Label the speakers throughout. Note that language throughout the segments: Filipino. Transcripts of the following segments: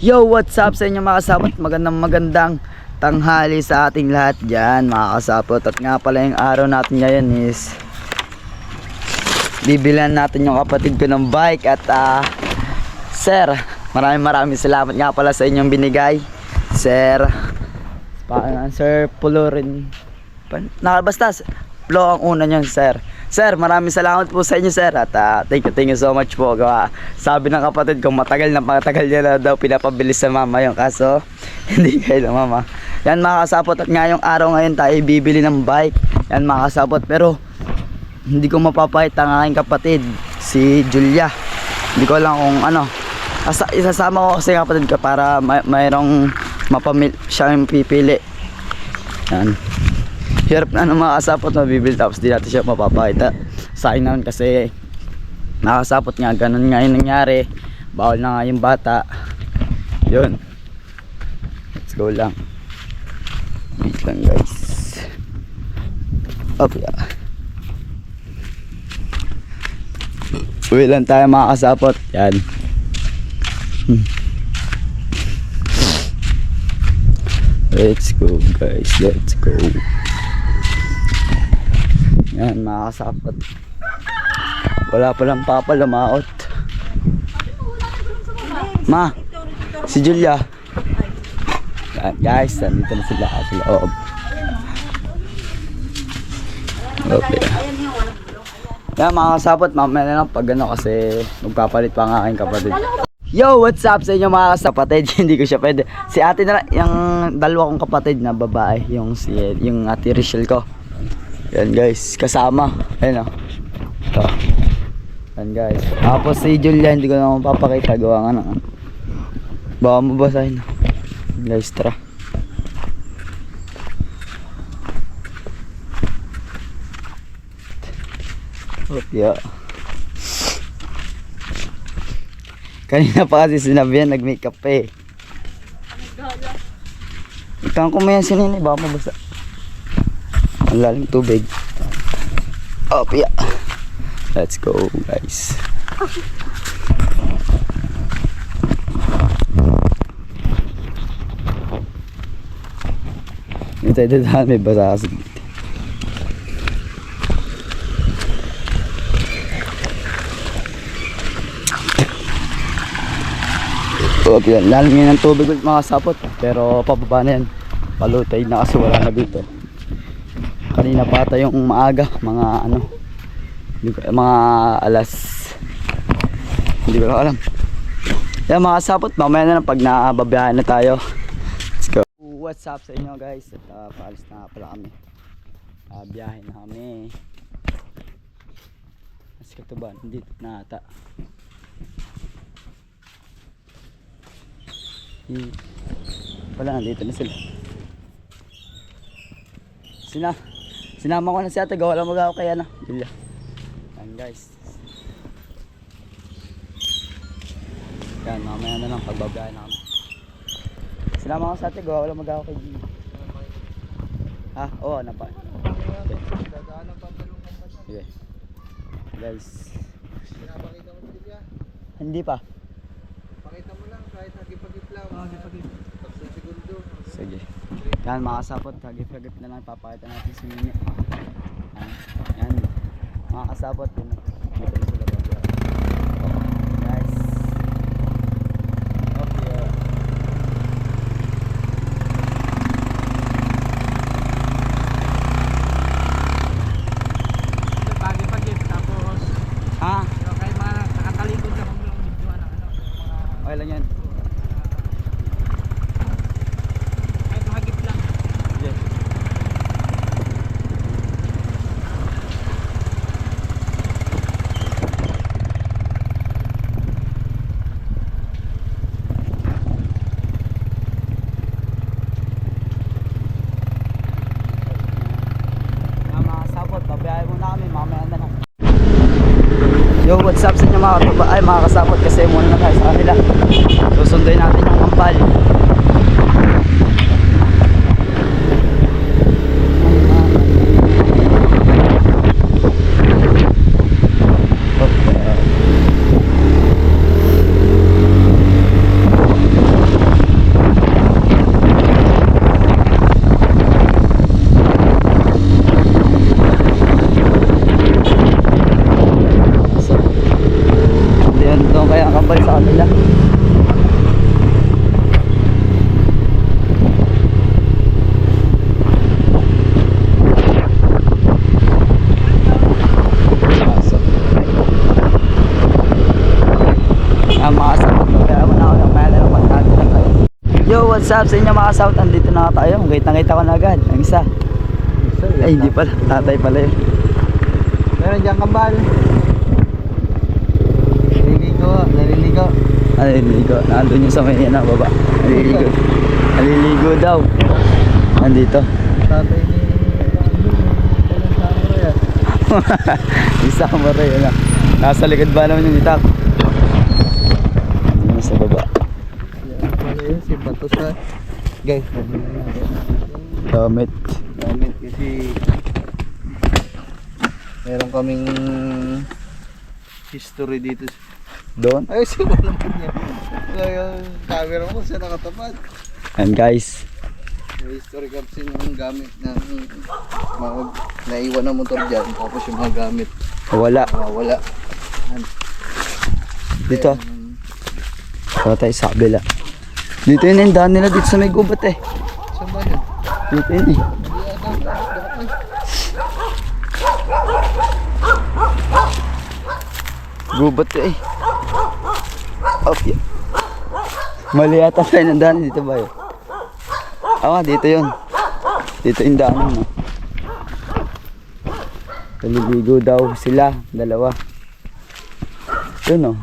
Speaker 1: Yo, what's up sa inyo mga kasapot? Magandang tanghali sa ating lahat dyan mga kasapot. At nga pala yung araw natin ngayon is bibilan natin yung kapatid ko ng bike. At sir, maraming salamat nga pala sa inyong binigay sir. Sir Pulurin basta Plo ang una nyo sir. Sir, maraming salamat po sa inyo sir. At thank you so much po. Sabi ng kapatid ko matagal niya na daw pinapabilis sa mama yung kaso hindi kayo na mama. Yan mga kasapot, at ngayong araw ngayon tayo bibili ng bike. Yan mga kasapot, pero hindi ko mapapahit ang aking kapatid si Julia. Hindi ko lang kung ano isasama ko kasi kapatid ko para mayroong siyang pipili. Yan. Hirap na ng mga kasapot na bibili tapos di natin siya mapapakita. Sa akin naman kasi nakasapot nga, ganun nga yung nangyari. Bawal na nga yung bata. Yun, let's go lang. Wait lang guys. Up yeah. Uwi lang tayo mga kasapot. Yan. Let's go guys, let's go. Yan mga kasapot, wala palang papa lumaot. Ma, si Julia. Yan guys, nandito na sila sa loob. Okay. Yan mga kasapot, mamaya na lang pag ano kasi magpapalit pa ang aking kapatid. Yo, what's up sa inyo mga kapatid? Hindi ko siya pwede. Si ate na lang, yung dalawa kong kapatid na babae, yung ate Rachel ko. Yan guys, kasama. Ayun o. Ito. Yan guys. Tapos si Julia, hindi ko na mapapakita. Gawa nga na. Baka mabasahin. Guys, tara. Yeah. Kanina pa kasi sinabi yan, nag-makeup pa eh. Itang kumayan si Nini, baka mabasa. Ang lalim tubig. Oh, yeah. Let's go guys. Hindi tayo dadahan, may basa kasi dito. Okay, lalim yun ng tubig mga sapot. Pero pababa na yan. Palutay na kasi wala na dito. Kanina pa tayong maaga, mga mga alas, hindi ko alam. Yan mga sapot, mamaya na lang pag nababiyahan na tayo. Let's go. What's up sa inyo guys? At paalis na pala kami. Biyahe na kami. Mas katuban, dito na ata. Wala, dito na sila. Sinama ko na si ate, gawa lang mag-ako kaya na Julia. Yan guys. Yan, mamaya na lang pagbabyahin na kami. Sinama ko si ate, gawa lang mag-ako kay Julia. Ha? Oo, napa. Okay. Okay. Guys,
Speaker 2: pinapakita mo si Julia?
Speaker 1: hindi pa.
Speaker 2: Pakita mo lang kahit hagip-hagip lang. Hagip-hagip. Tapos na segundo.
Speaker 1: Sige. Yan mga kasapot, hagip-hagip na lang papakita natin si Nini. Yan. Mga kasapot, yun. Dito na sila ba? Guys. Okay.
Speaker 2: Hagip-hagip tapos
Speaker 1: Ha?
Speaker 2: kayo mga nakatalikod sa mga video na
Speaker 1: Okay lang yan.
Speaker 2: kahit hagip lang.
Speaker 1: Yes. Mga kasapot, babiyahe muna kami, mamaya na lang. Yo, what's up sa inyo mga kasapot, kasi muna na tayo sa kanila. Susunduin natin yung kampal. mga south. Kaya ako na ako yung pala ng pagkati lang kayo. Yo, what's up sa inyo mga south? Andito na tayo. Kita ko na agad. Ang isa. Ay, hindi pala. Tatay pala yun.
Speaker 2: Meron dyan kambal. Naliligo.
Speaker 1: Naliligo. Nandun yung sa may yan, baba. Naliligo. Naliligo daw. Nandito.
Speaker 2: Tatay ni Palang Samurai ah.
Speaker 1: Isa ka maray, ano. Nasa likod ba naman yung itak? Nandun sa baba.
Speaker 2: Yan pala yun, si Batosa. Guys,
Speaker 1: Damit.
Speaker 2: gamit kasi meron kaming history dito.
Speaker 1: Doon.
Speaker 2: Ay, siya naman niya. Yung camera mo siya nakatapat.
Speaker 1: And guys.
Speaker 2: May history kasi ng gamit ng mga naiwan na motor dyan. Tapos yung mga gamit
Speaker 1: Wala.
Speaker 2: wala.
Speaker 1: Dito. Wala tayo sa kabila. Dito yun yung daan nila dito sa may gubat eh.
Speaker 2: Saan ba yun?
Speaker 1: Dito yun eh. Gubat ka eh. Okay. Mali yata tayo ng daan. Dito ba yun? Dito yun. Dito yung daan mo. Naliligo daw sila. Dalawa. Yun o.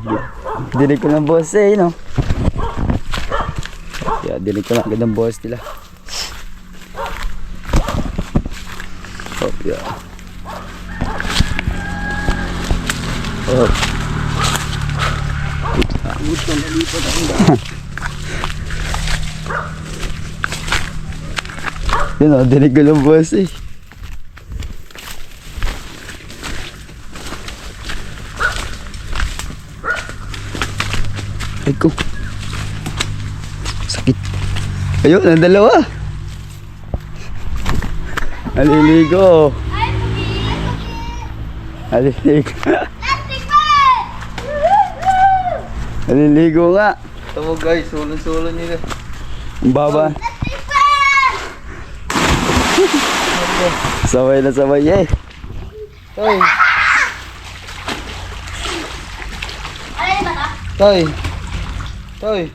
Speaker 1: Dinig ko ng boss eh. No? Yeah, dinig ko lang agad ng boss nila. Oh, yeah. Oh. Yun o, dinig ko ng boss eh. Ay ko. Sakit. Ayun, ang dalawa. Naliligo. Naliligo. Naliligo nga.
Speaker 2: Ito mo guys, sulon-sulon nila.
Speaker 1: Ang baba. Sabay na sabay eh.
Speaker 2: Toy! Toy! Toy!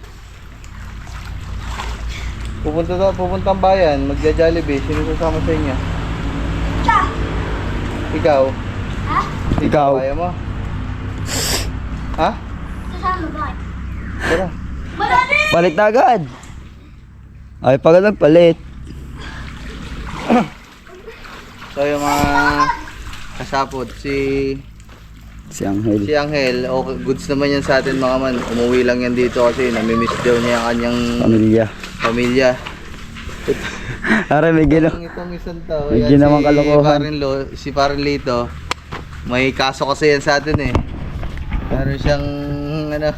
Speaker 2: Pupuntang bayan, magja-Jollibee. Sino sasama sa inyo? Ikaw?
Speaker 1: Ikaw.
Speaker 2: Kaya mo? Ha? Tara.
Speaker 1: Palit na agad. Ay, pag nagpalit.
Speaker 2: So yung mga kasapot, si
Speaker 1: Angel.
Speaker 2: Angel, okay, goods naman yan sa atin mga man. Umuwi lang yan dito kasi namimiss daw niya ang kanyang pamilya.
Speaker 1: Aray, may ginawa.
Speaker 2: Itong isang tao,
Speaker 1: May
Speaker 2: yan
Speaker 1: ginawang kalokohan.
Speaker 2: si Parin Lito, may kaso kasi yan sa atin eh. Meron siyang ano,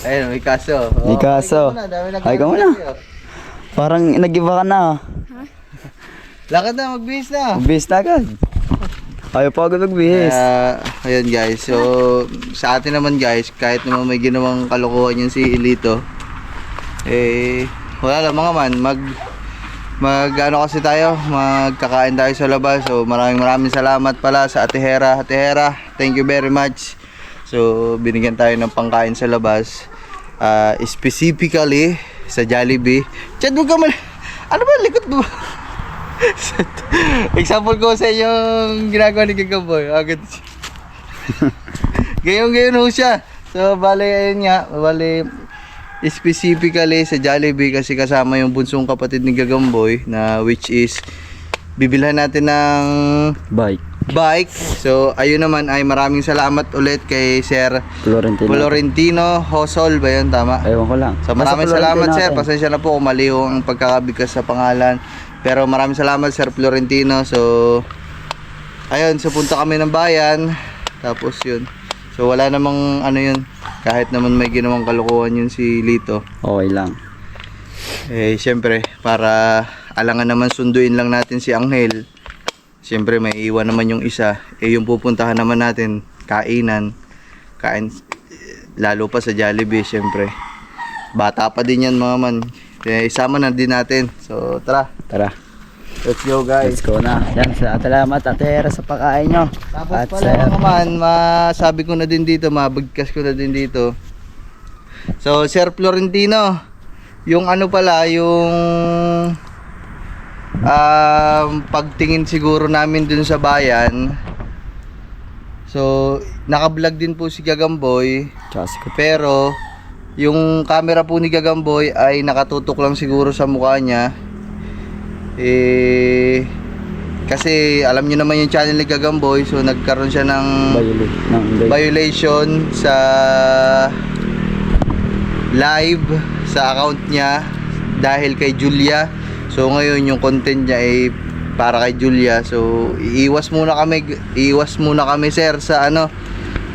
Speaker 2: ayun, may kaso.
Speaker 1: May kaso. Ay ka muna. Parang nag-iba ka na.
Speaker 2: Lakad na, magbihis na.
Speaker 1: Magbihis na agad. Ayaw pa agad magbihis.
Speaker 2: Ayun guys, so sa atin naman guys, kahit naman may ginawang kalokohan yung si Lito, wala lang mga man, ano kasi tayo, magkakain tayo sa labas. So maraming salamat pala sa Ate Hera. Ate Hera, thank you very much. So binigyan tayo ng pangkain sa labas, specifically sa Jollibee. Chad, huwag ka man, ano ba likod mo? Example ko sa yung ginagawa ni Gagaboy. Agad. Gayon ho siya. So bale ayun nga, specifically sa Jollibee kasi kasama yung bunsong kapatid ni Gagamboy na which is bibilhan natin ng bike. So ayun naman ay maraming salamat ulit kay Sir Florentino Hosol ba yun, tama?
Speaker 1: Ewan ko lang.
Speaker 2: So maraming salamat sir, pasensya na po kung mali ang pagkakabigkas sa pangalan. Pero maraming salamat Sir Florentino. So ayun, so punta kami ng bayan. Tapos yun. So wala namang ano yun. Kahit naman may ginawang kalokohan yun si Lito.
Speaker 1: Okay lang.
Speaker 2: Siyempre para alangan naman sunduin lang natin si Angel. Siyempre may iwan naman yung isa. Yung pupuntahan naman natin kainan. Kain lalo pa sa Jollibee siyempre. Bata pa din yan mga man. Isama na din natin. So tara. Let's go guys.
Speaker 1: Let's go na. Yan, salamat Ate Hera sa pagkain nyo.
Speaker 2: Tapos
Speaker 1: At
Speaker 2: pala mga man, masabi ko na din dito, mabigkas ko na din dito. So, Sir Florentino, yung ano pala, yung pagtingin siguro namin dun sa bayan. So, naka-vlog din po si Gagamboy.
Speaker 1: Tsaka si Kuya.
Speaker 2: Pero, yung camera po ni Gagamboy ay nakatutok lang siguro sa mukha niya. Kasi alam niyo naman yung channel ni Gagamboy, so nagkaroon siya ng violation sa live sa account niya dahil kay Julia. So ngayon yung content niya ay para kay Julia. So iiwas muna kami sir sa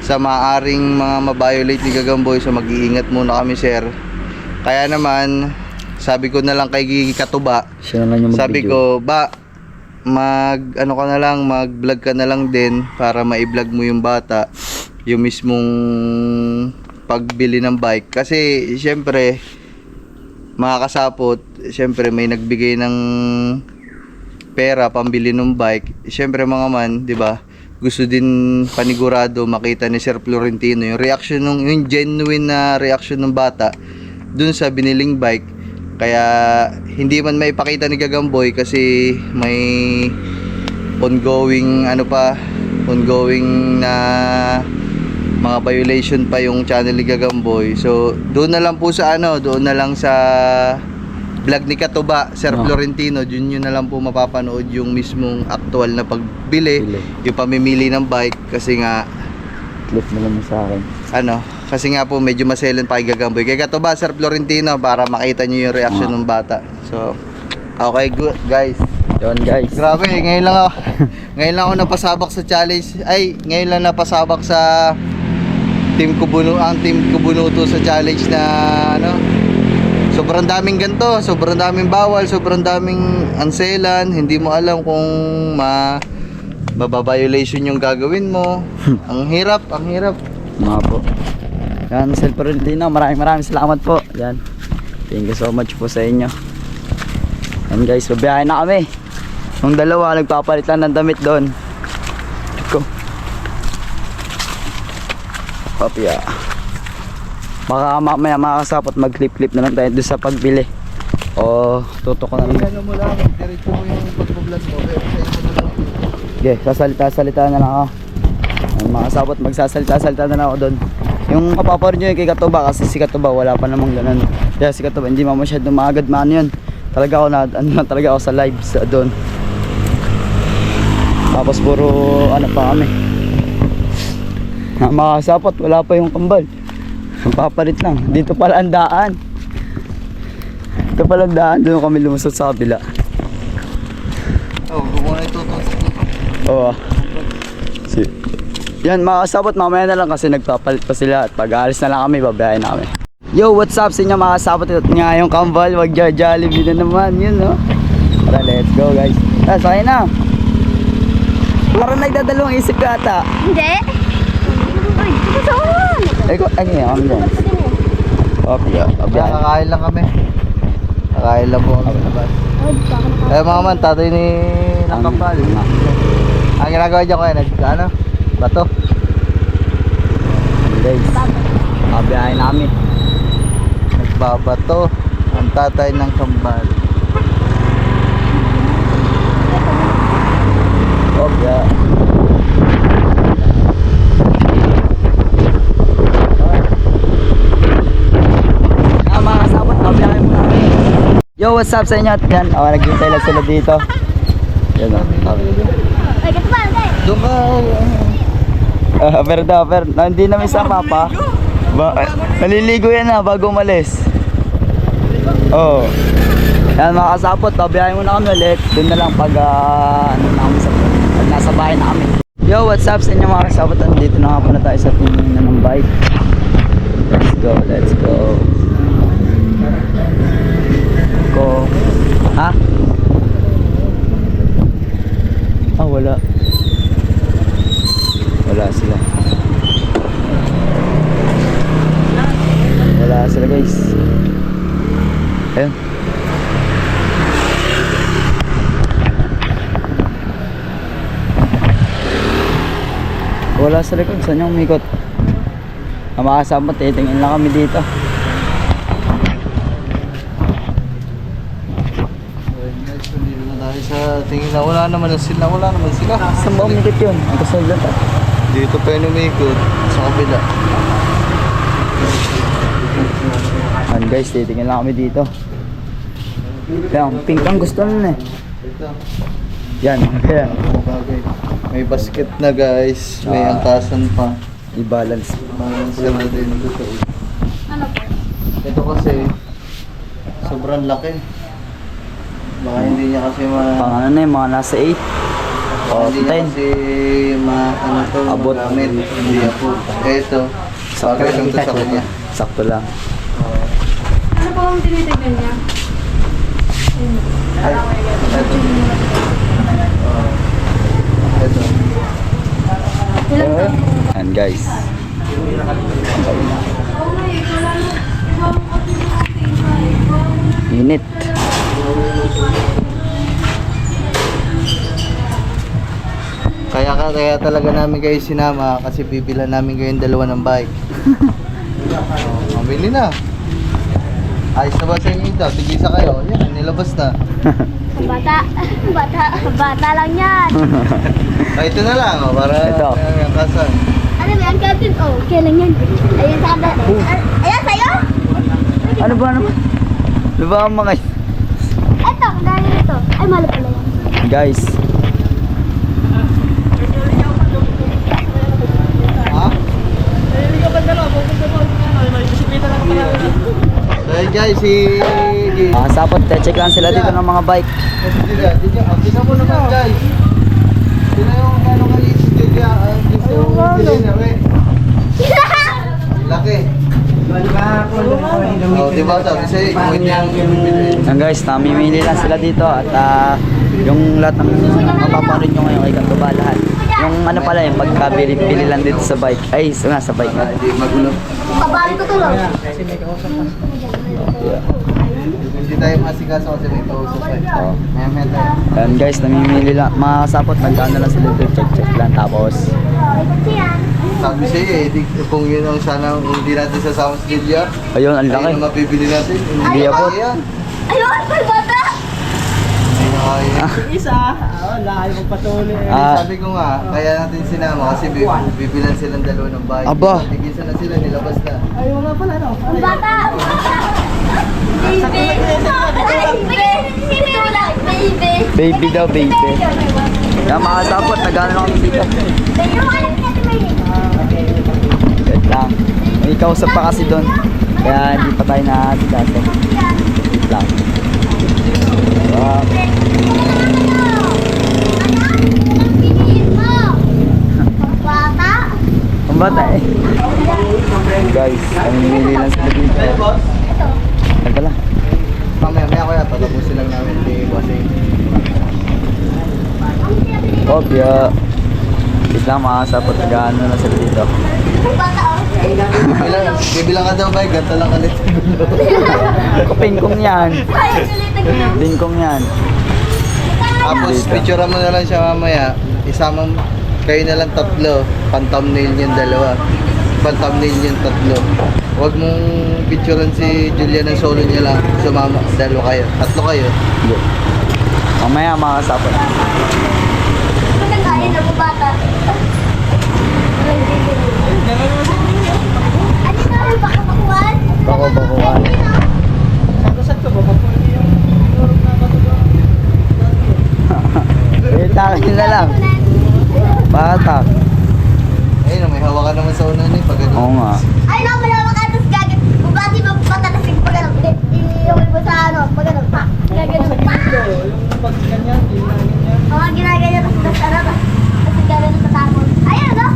Speaker 2: sa maaring mga ma-violate ni Gagamboy. So mag-iingat muna kami sir. Kaya naman sabi ko na lang kay Katuba,
Speaker 1: Siya na lang yung
Speaker 2: sabi
Speaker 1: mag-video.
Speaker 2: ko, mag-vlog ka na lang din para ma-vlog mo yung bata, yung mismong pagbili ng bike. Kasi syempre mga kasapot, syempre may nagbigay ng pera pambili ng bike. Syempre mga man, 'di ba? Gusto din panigurado makita ni Sir Florentino yung reaction yung genuine na reaction ng bata dun sa biniling bike. Kaya hindi man maipakita ni Gagamboy kasi may ongoing na mga violation pa yung channel ni Gagamboy. So doon na lang sa vlog ni Katuba, Sir Florentino. Yun na lang po mapapanood yung mismong actual na pagbili, yung pamimili ng bike. Kasi nga
Speaker 1: Clip na lang sa akin.
Speaker 2: kasi nga po medyo maselan pa kay Gagamboy. Kaya Katuba, Sir Florentino, para makita nyo yung reaction ng bata. So okay, good guys.
Speaker 1: Yun guys.
Speaker 2: Grabe, ngayon lang ako napasabak sa challenge. Ngayon lang napasabak sa team Kubunuto sa challenge na sobrang daming ganto, sobrang daming bawal, sobrang daming anselan. Hindi mo alam kung mababiolation yung gagawin mo. Ang hirap.
Speaker 1: Mga po. Yan, Sir Florentino, maraming salamat po. Yan. Thank you so much po sa inyo. Yan guys, babiyahin na kami. Yung dalawa, nagpapalit lang ng damit doon. Go. Papya. Baka mamaya makakasapot mag-clip na lang tayo doon sa pagbili. O, tutok ko na lang.
Speaker 2: Mo lang, diretso mo yung pag-vlog mo.
Speaker 1: Okay, sasalita na lang ako. Ang mga sabot, magsasalita na lang ako doon. Yung kapaparin nyo yung kay Katuba, kasi si Katuba wala pa namang ganun. Kaya si Katuba hindi masyadong maagad yun. Talaga ako sa live sa doon. Tapos puro pa kami. Mga sapot, wala pa yung kambal. Papalit lang. Dito pala ang daan. Doon kami lumusot sa kabila.
Speaker 2: Gumawa ito.
Speaker 1: Oo. Yan mga kasabot, mamaya na lang kasi nagpapalit pa sila. At pag-aalis na lang kami, babayahin na kami. Yo, what's up sa inyo mga kasabot? Ito nga yung kambal, mag-Jollibee na naman. Yun, no? Tara, let's go guys. Sakay na. Parang nagdadalawang isip ka ata.
Speaker 3: Hindi. Ay, ito saan?
Speaker 1: Ano yan?
Speaker 2: Kakain lang kami. Kakain lang po kami labas. Mga man, tatay ni Nakambal. Ang ginagawa dyan ko bato.
Speaker 1: Guys, kabiyahin namin.
Speaker 2: Nagbabato ang tatay ng Kambal.
Speaker 1: Yeah. Mga kasabot, kabiyahin mo namin. Yo, what's up sa inyo? Yan, naghintay lang sila dito. Yan o.
Speaker 3: Ay, katubal, hindi.
Speaker 2: Doon ka.
Speaker 1: Pero hindi namin sama pa. Naliligo yan bago umalis. Oh. Yan mga kasabot, kabiyahin mo na kami ulit. Doon na lang pag nasa bahay na kami. Yo, what's up sa inyo mga kasabot? Dito na nga po na tayo sa tingin ng bike. Let's go. Ha? Wala. Wala sila. Wala sila guys. Ayun. Wala sa likod. Saan yung umikot? Ang mga kasama, titingin lang kami dito.
Speaker 2: Ay, sa tingin na wala naman sila.
Speaker 1: Saan ba umikot yun? Ang kasunod lang.
Speaker 2: Dito pa yun umikot. Sa kabila.
Speaker 1: Ayan guys, titingin lang kami dito. Yan, pink ang gusto nun eh.
Speaker 2: Ito.
Speaker 1: Yan, kaya.
Speaker 2: Bagay. May basket na guys. May
Speaker 1: Ah.
Speaker 2: angkasan pa.
Speaker 1: I-balance.
Speaker 2: Balance na din.
Speaker 3: Ano po?
Speaker 2: Ito kasi sobrang laki. Baka hindi niya kasi
Speaker 1: Pang ano na yun, mga nasa 8. O
Speaker 2: hindi niya
Speaker 1: 10.
Speaker 2: kasi ano to,
Speaker 1: Abot.
Speaker 2: magamit. Hindi po. Ito. Bagay lang to sa kanya.
Speaker 1: Sakto lang.
Speaker 3: Ano po ang tinitignan niya?
Speaker 2: Ay, ito. Ito.
Speaker 3: Ilan to?
Speaker 1: Ayan guys. Init.
Speaker 2: Kaya talaga namin kayo sinama kasi bibilhan namin kayong dalawa ng bike. Mabili na. Ayos na ba sa inyo ito? Tigisa kayo. Yan, nilabas na.
Speaker 3: Bata. Bata lang yan.
Speaker 2: Ito na lang, para
Speaker 1: Ito.
Speaker 2: yung kasan.
Speaker 3: Ano ba yan, Captain? Oh, kailan yan? Ayun sa kada. Ayan, sa'yo?
Speaker 1: Ano ba? Ano ba ang mga...
Speaker 3: Eto, gaya nito. Ay, malo pala yan.
Speaker 1: Guys.
Speaker 2: Ha? So guys,
Speaker 1: Sapot, check lang sila dito ng mga bike.
Speaker 2: Tingnan mo naman guys. Tingnan yung ano kalis Julia. Gusto yung bilhin na rin. Laki. Oh, diba sabi sa'yo, kung hindi ang bibili.
Speaker 1: Yan guys, namimili lang sila dito at yung lahat ng mapapanood nyo ngayon ay kantuba lahat. Yung ano pala yung pagkabili lang dito sa bike. Ay, sa bike na.
Speaker 2: Hindi magulo.
Speaker 3: Kabali ko to lang.
Speaker 2: Hindi tayo masikaso kasi may kausap eh.
Speaker 1: Oo.
Speaker 2: Maya tayo.
Speaker 1: Yan guys, namimili lang. Mga kasapot, nagkano lang sila dito. Check lang. Tapos,
Speaker 3: Ito yan.
Speaker 2: Sabi sa'yo eh, kung yun ang sana hindi natin sasama sa Julia,
Speaker 1: ayun, ang laki.
Speaker 2: ayun ang mapibili natin.
Speaker 1: Hindi
Speaker 2: na
Speaker 1: ako.
Speaker 2: kaya yan.
Speaker 3: Ayun, may bata.
Speaker 2: Hindi na kaya yan.
Speaker 1: Ah,
Speaker 2: Sabi ko nga, kaya natin sinama kasi bibilan silang dalawa ng bahay.
Speaker 1: Aba.
Speaker 2: Tigisa na sila, nilabas na.
Speaker 3: Ang bata. Baby. Ay, baby. Baby.
Speaker 1: baby daw, baby. Yan mga kasapot, nagkano lang kami dito.
Speaker 3: Baby, yung alam natin may
Speaker 1: Wait lang. May kausap pa kasi doon. Kaya hindi pa tayo nakasikaso. Wait lang. Wow.
Speaker 3: Bata.
Speaker 1: Ang bata eh. Guys, namimili lang sila dito.
Speaker 3: Ito.
Speaker 1: Yan pala.
Speaker 2: Mamaya ko yan, tatapusin lang namin si Bossing.
Speaker 1: Obya. Wait lang mga kasapot, nagkano lang sila dito.
Speaker 3: Bata oh.
Speaker 2: Bibilang ka daw ba? Ganto lang kalit.
Speaker 1: Pingkong yan.
Speaker 3: Ay, sulitan ko yung
Speaker 1: Dingkong yan.
Speaker 2: Tapos picturean mo na lang siya mamaya. Isamang kayo na lang tatlo. Pan-thumbnail yung dalawa. Pan-thumbnail yung tatlo. Huwag mong picturean si Julia ng solo niya lang. Sumama. Dalawa kayo. Tatlo kayo.
Speaker 1: Sige. Mamaya mga kasapot.
Speaker 3: Matanggain ako bata. Ano na, baka makuhan?
Speaker 1: Bako-bakuan. Wait lang, yun na lang. Bata.
Speaker 2: Ayun, may hawakan naman sa una niya. Pag
Speaker 1: Oo nga.
Speaker 3: Ay, no, malawa ka, tapos gagawin. Kung bakit mo patalasing pag ano, iiwan mo sa ano, pag ano, pa. Gagawin, pa. Oo, ginaganyan, tapos ano, tapos gagawin sa tapon. Ayun, no?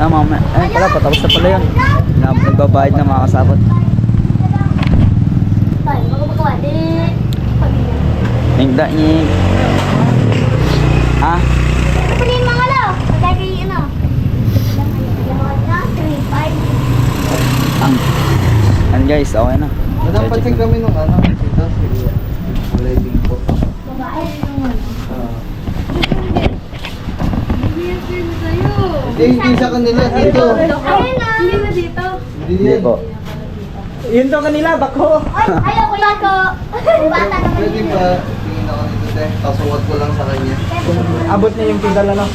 Speaker 1: Mamaya. Ayun pala, patapos na pala yun. Nagbabayad na mga kasapot.
Speaker 3: Ay, magkukuha, di.
Speaker 1: Hingda niya. Ha?
Speaker 3: Piliin mga lo. Magagawin, ano. 3, 5.
Speaker 1: Yan guys, okay na.
Speaker 2: Nadapansin kami nung ano. Ito, si Kulay Bingko.
Speaker 3: Babae.
Speaker 2: Hindi sa kanila. Dito.
Speaker 3: Ayun na. Hindi na dito.
Speaker 2: Hindi
Speaker 1: Hindi
Speaker 2: yan.
Speaker 1: po.
Speaker 4: Yun to kanila, bako.
Speaker 3: Ay, ayoko yun ko. Bata naman
Speaker 2: Pwede
Speaker 3: yun.
Speaker 2: ba? Tingin ako dito te. Kasuot ko lang sa kanya.
Speaker 4: Abot niya yung pedal ano?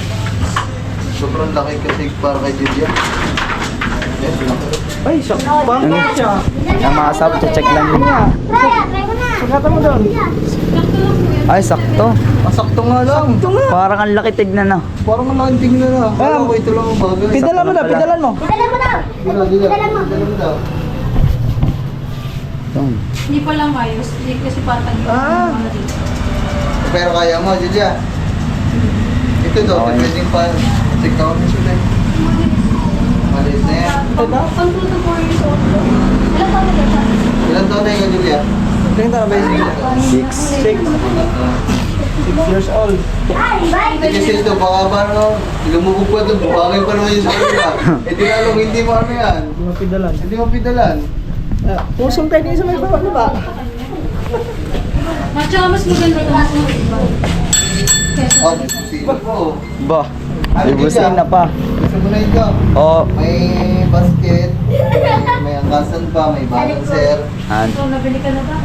Speaker 2: Sobrang laki kasi para kay Julia. Yes, laki.
Speaker 4: Ay, siya. Pangit siya.
Speaker 1: Ang mga kasabot, check lang yun.
Speaker 3: Try ko na.
Speaker 4: Sugatan mo doon.
Speaker 1: Ay, sakto.
Speaker 2: Masakto nga lang.
Speaker 1: Parang ang laki tignan na.
Speaker 2: Parang malaking tingnan na. Kala ko ito lang ang bagay.
Speaker 4: Pedalan mo na, pedalan mo.
Speaker 3: Pidalan mo daw.
Speaker 2: Pidalan mo daw.
Speaker 1: Yun.
Speaker 5: Hindi pa lang ayos. Hindi kasi patag yung mga dito.
Speaker 2: Pero kaya mo, Julia. Ito daw,
Speaker 1: Okay.
Speaker 2: pwedeng pa. Check out mo sila. Malis na yan.
Speaker 5: Pag 2 to 4 years old. Ilan taon na siya?
Speaker 2: Ilan taon na yung Julia?
Speaker 4: Tingin na ba yung
Speaker 1: 6.
Speaker 4: 6 years old.
Speaker 3: Ay, bye.
Speaker 2: Kasi ito, baka parang lumubog pa ito, bukangin pa naman yung sa kanila. Eh tinalong, hindi mo ano yan.
Speaker 4: Hindi mo pedalan.
Speaker 2: Hindi mo pidalan.
Speaker 4: Pusong tayo din sa may baba, diba?
Speaker 5: Tsaka mas maganda ito. Mas maganda. Kesa
Speaker 2: Oh, sino po?
Speaker 1: Ba, libusin na pa.
Speaker 2: Gusto mo na ito?
Speaker 1: Oh,
Speaker 2: May basket, may angkasan pa, may balancer.
Speaker 5: ito, nabili ka na ba?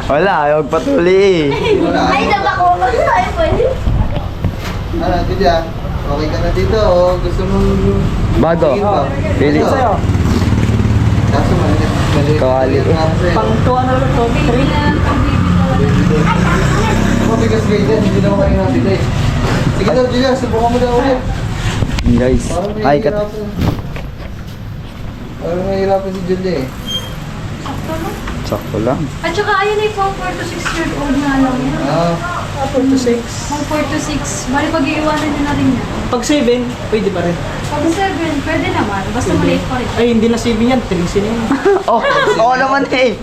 Speaker 1: wala, ayaw patuli eh.
Speaker 2: Wala.
Speaker 3: Ay, nabako. Ay, pwede.
Speaker 2: Ano, Julia? Okay ka na dito o gusto mo...
Speaker 1: Bago.
Speaker 2: Sige pa.
Speaker 1: Pili.
Speaker 2: Ito.
Speaker 4: Sa'yo.
Speaker 2: Kaso maliit.
Speaker 1: Kawali.
Speaker 4: Pang 2 ano lang to?
Speaker 5: Bili na lang pang baby talaga.
Speaker 2: Mabigas kayo dyan, hindi naman kayo nabili. Sige daw, Julia, subukan mo daw ulit.
Speaker 1: Guys,
Speaker 2: Parang
Speaker 1: ay kat.
Speaker 2: nahihirapan. Parang nahihirapan si Julia eh.
Speaker 5: Sakto lang.
Speaker 1: Sakto lang.
Speaker 5: At saka ayun ay pang 4 to 6 years old na lang yan.
Speaker 2: Ah,
Speaker 4: 4 to 6.
Speaker 5: Pang 4 to 6. Bali pag-iiwanan nyo na rin yan.
Speaker 4: Pag 7, pwede pa rin.
Speaker 5: Pag 7, pwede naman. Basta maliit pa rin.
Speaker 4: Ay, hindi na 7 yan. 3 na yan.
Speaker 1: Oh, oo naman eh.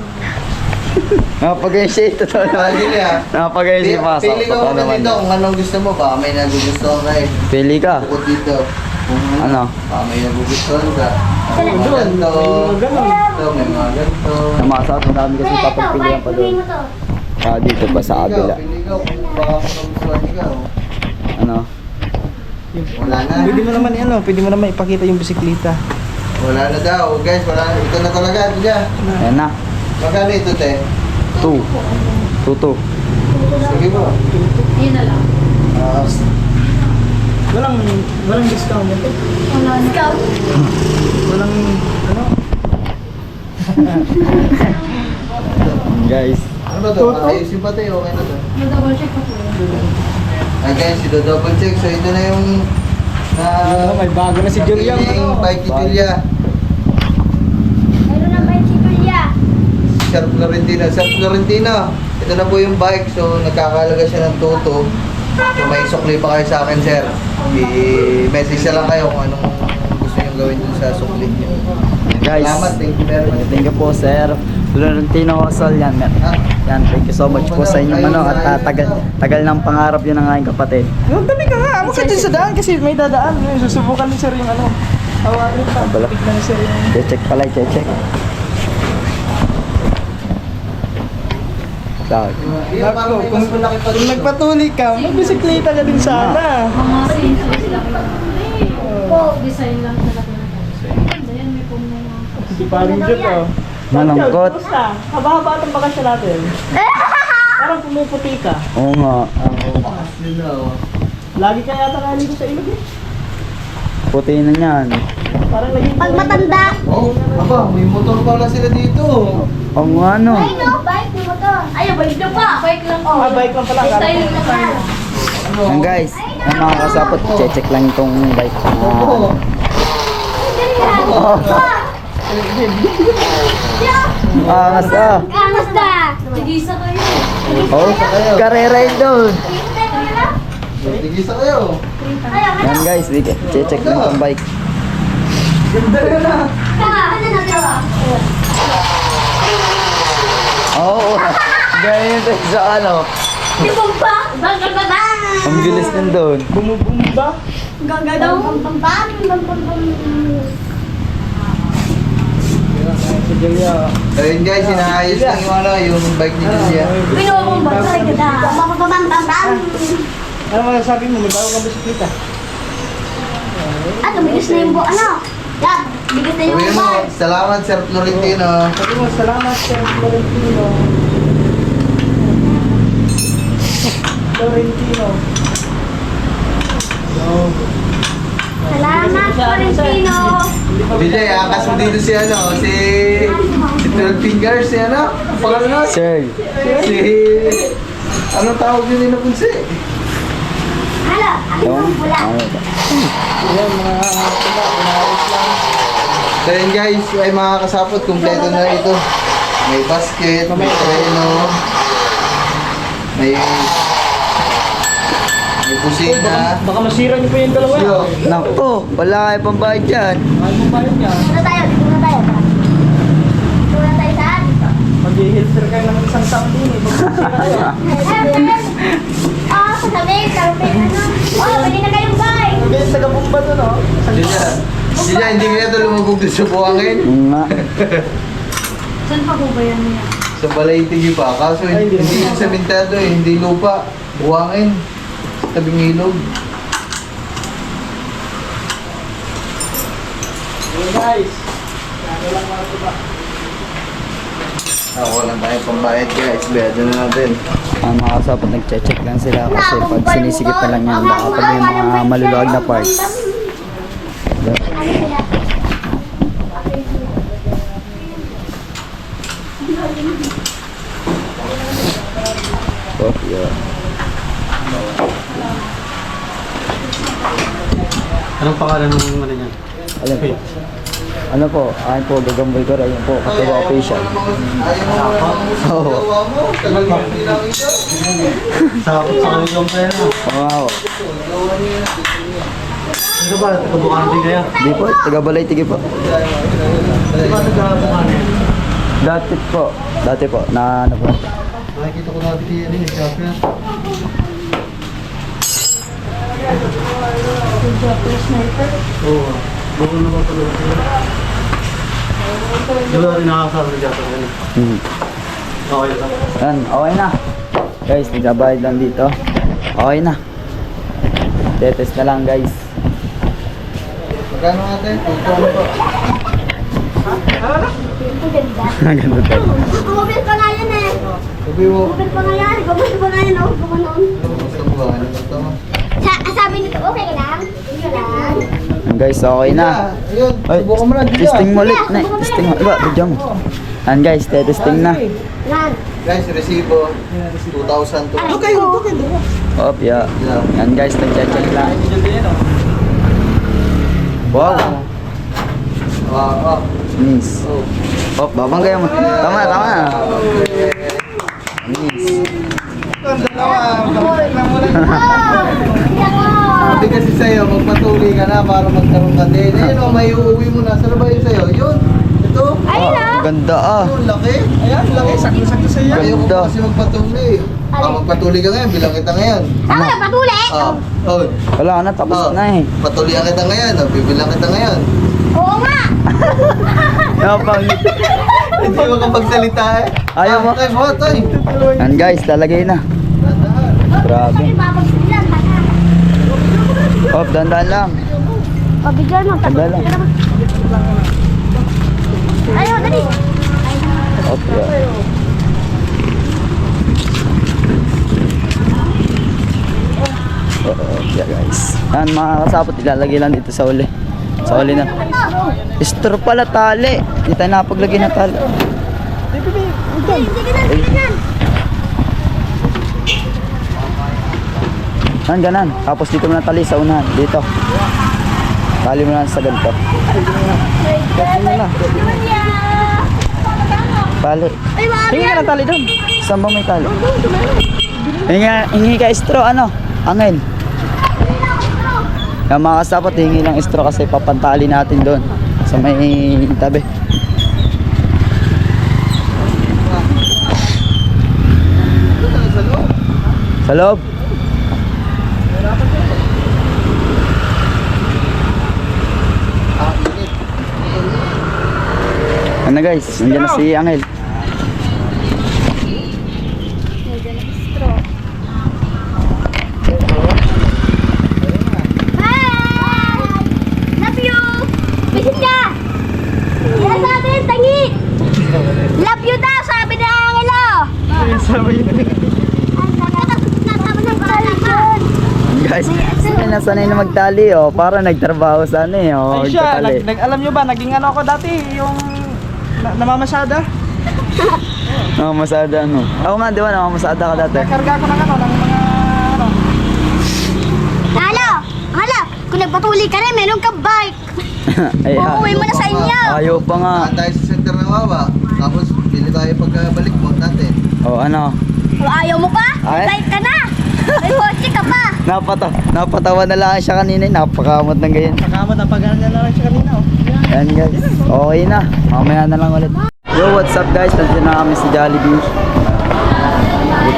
Speaker 1: Napag-shade to
Speaker 2: ah,
Speaker 1: naman.
Speaker 2: Julia.
Speaker 1: Napag-shade pa.
Speaker 2: Pili ka
Speaker 1: Sakto
Speaker 2: muna
Speaker 1: naman.
Speaker 2: dito kung anong gusto mo. Baka may nagugustuhan ka eh.
Speaker 1: Pili ka.
Speaker 2: Bukod dito. Kung
Speaker 1: Ano?
Speaker 2: Baka may nagugustuhan ka. May mga
Speaker 4: Doon,
Speaker 2: ganito.
Speaker 4: may mga ganon.
Speaker 2: Ito, may mga ganito.
Speaker 1: Ang mga kasabot, marami kasi
Speaker 3: Ito,
Speaker 1: papagpilihan pa
Speaker 3: pili
Speaker 1: doon.
Speaker 3: mo to.
Speaker 1: Dito pa sa kabila.
Speaker 2: Pili ka kung baka magugustuhan ikaw.
Speaker 1: Ano?
Speaker 2: Wala na.
Speaker 4: Pwede mo naman ano, pwede mo naman ipakita yung bisikleta.
Speaker 2: Wala na daw. Guys, wala na. Ito na talaga. Julia.
Speaker 1: Ayan na.
Speaker 2: Magkano ito, te?
Speaker 1: 2. 2.
Speaker 2: Sige mo.
Speaker 5: Yun na lang.
Speaker 2: Ah,
Speaker 4: Walang discount nito.
Speaker 5: Wala na.
Speaker 3: Scout.
Speaker 4: Walang ano.
Speaker 1: Guys.
Speaker 2: ano ba to? Ayusin pa tayo. Okay na to.
Speaker 5: Mag-double check ko po.
Speaker 2: Ay guys, double check. So ito na yung
Speaker 4: May bago na si Julia.
Speaker 2: napiling bike ni Julia.
Speaker 3: Meron na ba si Julia?
Speaker 2: Sir Florentino. Sir Florentino, ito na po yung bike. So nagkakalaga siya ng tuto. So may sukli pa kayo sa akin, sir. I-message na lang kayo kung anong gusto nyo gawin dun sa sukli nyo.
Speaker 1: Guys.
Speaker 2: Salamat, thank you very much.
Speaker 1: Thank you po, Sir Florentino Hosol. Yan, yan, thank you so much po sa inyong ano at tagal ng pangarap yun ng aking kapatid.
Speaker 4: Yung tabi ka nga, amo ka dyan sa daan kasi may dadaan. Susubukan ni sir yung ano. Hawarin pa.
Speaker 1: Bala.
Speaker 4: Tignan ni sir yung...
Speaker 1: Check pala, check. Tawag.
Speaker 4: Ako, kung nagpatuloy ka, magbisikleta ka din sana.
Speaker 5: Mga sensors lang. Design lang talaga. Ganda yan. May pong mga...
Speaker 4: Si paring Jud, oh.
Speaker 1: Malungkot.
Speaker 4: Kumusta? Haba-haba itong bakasyon natin. Parang pumuputi ka.
Speaker 1: Oo nga.
Speaker 4: Lagi ka yata naligo sa ilog eh.
Speaker 1: Puti na yan.
Speaker 4: Parang naging...
Speaker 3: Pag matanda.
Speaker 2: Oh, aba, may motor pala sila dito.
Speaker 1: Oo nga no.
Speaker 3: Ay, no, bike mo to. Ay, bike na pa.
Speaker 5: Bike lang po.
Speaker 4: Ah, bike lang pala.
Speaker 5: Styling lang pala.
Speaker 2: Ano?
Speaker 1: Yan guys, ang mga kasapot, check lang itong bike.
Speaker 2: Oo.
Speaker 1: Basta.
Speaker 3: Kamusta?
Speaker 5: Tigisa kayo.
Speaker 1: Oh, karera yun doon.
Speaker 2: Tigisa kayo.
Speaker 1: Yan guys, check lang itong bike.
Speaker 2: Ganda na.
Speaker 1: Oo, ganyan tayo sa ano.
Speaker 3: Di ba? Bang, bang, bang, bang.
Speaker 1: Ang bilis din doon.
Speaker 4: Bumubumba.
Speaker 3: Gagadaw. Bang, bang, bang, bang, bang, bang.
Speaker 4: Si Julia.
Speaker 2: Ayun guys, inaayos lang yung ano, yung bike ni Julia.
Speaker 3: Binubong ba? Sorry, ganda. Bang, bang, bang, bang, bang.
Speaker 4: Ano masasabi mo? May bago kang bisikleta.
Speaker 3: Ah, tumigas na yung ano? Yan, bigas na yung
Speaker 2: Sabihin mo,
Speaker 3: bar.
Speaker 2: salamat Sir Florentino.
Speaker 4: Sabi mo, salamat Sir Florentino. Florentino.
Speaker 3: Salamat, Florentino.
Speaker 2: Vijay, akas mo dito si si 12 Fingers, si ano? Ang pangalan na?
Speaker 1: Sir.
Speaker 2: Anong tawag yun nila punsi?
Speaker 3: Hala, akin ang pula.
Speaker 4: Ayan, mga pinayos lang.
Speaker 2: So yun guys, ay mga kasapot, kumpleto na ito. May basket, may treno, may kusina.
Speaker 4: Baka masira niyo po yung dalawa.
Speaker 2: So,
Speaker 1: Nako, wala kayo pambayad dyan.
Speaker 4: Mahal mo bayad niya.
Speaker 3: Dito na tayo, dito na tayo. Dito na tayo saan?
Speaker 4: Mag-i-hilter kayo ng isang taon din eh.
Speaker 3: Oh, sasabihin, karupin ano. Oh, pwede na kayong buy.
Speaker 4: Mag-i sa gabumba doon oh.
Speaker 2: Sila, hindi kaya ito lumubog din sa buhangin.
Speaker 1: Nga.
Speaker 5: Saan pa po ba yan niya?
Speaker 2: Sa balay tigi pa. Kaso hindi yun sementado eh, hindi lupa. Buhangin. Sa tabing ilog.
Speaker 4: Hey guys. Kaya lang mga ito ba?
Speaker 2: Walang tayong pambayad guys. Bayad na natin.
Speaker 1: Ang mga kasapot nagche-check lang sila kasi pag sinisigit na lang yan, baka pag may mga maluluwag na parts.
Speaker 3: Ano sila?
Speaker 1: Oh, yeah.
Speaker 4: Anong pangalan ng ano niyan?
Speaker 1: Alam po. Ano po, akin po, gagambol ko rin po, katuwa official.
Speaker 2: Ayaw mo
Speaker 1: Oo.
Speaker 2: gawa mo. Tagal mo lang ito.
Speaker 4: Sa kanil yung pera.
Speaker 1: Wow.
Speaker 4: Ano ba? Taga-bukaan din kaya?
Speaker 1: Di po, taga-balay tigi po.
Speaker 4: Di ba taga-bukaan yan?
Speaker 1: Dati po, na ano po.
Speaker 2: Nakikita ko natin yan eh. Shopper.
Speaker 4: Oo. Bukol na ba talaga sila? Di ba rin nakakasama na dyan? Okay lang.
Speaker 1: Yan, okay na. Guys, nagbabayad lang dito. Okay na. Tetest na lang guys.
Speaker 2: Magkano natin? Tutong po.
Speaker 3: Ang ganda.
Speaker 1: Ganun tayo.
Speaker 3: Gumabit pa nga yan eh.
Speaker 2: Sabi mo.
Speaker 3: Gumabit pa nga yan. Gumabit pa nga yan. Oh, gumanoon.
Speaker 2: Basta buwan. Ito.
Speaker 3: Sabi nito, okay ka lang? Okay lang.
Speaker 1: Yan guys, okay na.
Speaker 2: Ayun.
Speaker 1: Ay,
Speaker 2: Subukan mo na. Dila.
Speaker 1: testing mo ulit na. Testing mo. Iba, video mo. Yan guys, testing na.
Speaker 3: Yan.
Speaker 2: Guys, resibo. 2,000 to.
Speaker 3: Okay, okay.
Speaker 1: Op, yeah. Yan guys, nag-check lang. Wow.
Speaker 2: Ah.
Speaker 1: Miss. Op, babang kayo mo. Tama na. Miss.
Speaker 2: Sabi kasi sa'yo, magpatuloy ka na para magkaroon ka din. Ayun o, may uuwi mo na. Saan ba yun sa'yo? Yun. Ito.
Speaker 3: Ayun na.
Speaker 1: Ang ganda ah.
Speaker 2: Yun, laki.
Speaker 4: Ayan, laki. Sakto-sakto sa iyo.
Speaker 2: Ayaw ko
Speaker 1: Ganda.
Speaker 2: kasi magpatuloy. Magpatuloy ka ngayon, bilang kita ngayon.
Speaker 3: Ako na, patuli.
Speaker 2: Oh.
Speaker 1: Wala na, tapos na eh.
Speaker 2: Patuloyan kita ngayon. Bibilang kita ngayon.
Speaker 3: Oo nga.
Speaker 1: Napangit.
Speaker 2: Hindi mo kapagsalita eh.
Speaker 1: Ayaw mo?
Speaker 2: Tay mo, tay.
Speaker 1: Yan guys, lalagay na. Grabe.
Speaker 3: Papagsilan.
Speaker 1: Op, dandan lang.
Speaker 3: Pabigyan mo.
Speaker 1: Dandan lang.
Speaker 3: Ayaw, dali.
Speaker 1: Op, yeah. Yeah guys. Yan mga kasapot, ilalagay lang dito sa uli. Sa uli na. Straw pala tali. Hindi tayo napaglagay na tali. Yan, ganan. Tapos dito mo na tali sa unahan. Dito. Tali mo na sa ganito. Tali. Hingi ka ng tali doon. Saan ba may tali? Hingi ka straw, ano? Angin. Yung mga kasapot, hingi lang straw kasi papantali natin doon. Sa may tabi. Sa loob. Ano guys, nandiyan na si Angel.
Speaker 3: Hi! Love you! Visit ka! Yan sabi, tangi! Love you daw, sabi ni Angelo!
Speaker 4: Sabi niya.
Speaker 3: Nasama nagtali dyan.
Speaker 1: Guys, nasanay na magtali oh. Para nagtrabaho sana eh. Oh,
Speaker 4: Ay siya,
Speaker 1: magtatali.
Speaker 4: alam nyo ba, naging ano ako dati, yung namamasada.
Speaker 1: Namamasada ano? Ako nga, di ba? Namamasada ka dati.
Speaker 4: Nakarga ako ng ano, ng mga ano.
Speaker 3: Hala, kung nagpatuli ka rin, meron kang bike.
Speaker 1: Ay,
Speaker 3: Uuwi mo na sa inyo.
Speaker 1: ayaw pa nga.
Speaker 2: Saan tayo sa center ng Wawa? Tapos pili tayo pagkabalik mo natin.
Speaker 1: Oh, ano?
Speaker 3: O, ayaw mo pa?
Speaker 1: Ay.
Speaker 3: Bike ka na. May watch ka pa.
Speaker 1: Napatawa na lang siya kanina. Napakamot ng ganyan.
Speaker 4: Nakamot, napagana na lang siya kanina. Oh.
Speaker 1: Yan guys. Okay na. Mamaya na lang ulit. Yo, what's up guys? Nandiyan na kami sa Jollibee.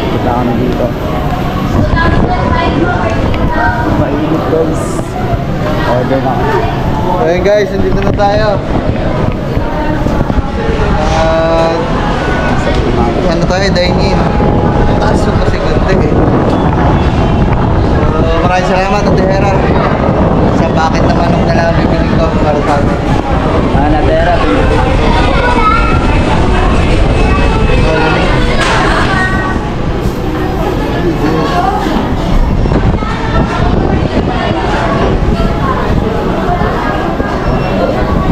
Speaker 1: Punta kami dito. Mainit guys. Order na kami.
Speaker 2: Ayun guys, nandito na tayo. Ano tayo, dine-in. Taas yung kasi ganda eh. So, maraming salamat Ate Hera. Sa bakit na manok na lang bibiling ko para sa amin.
Speaker 1: Tera.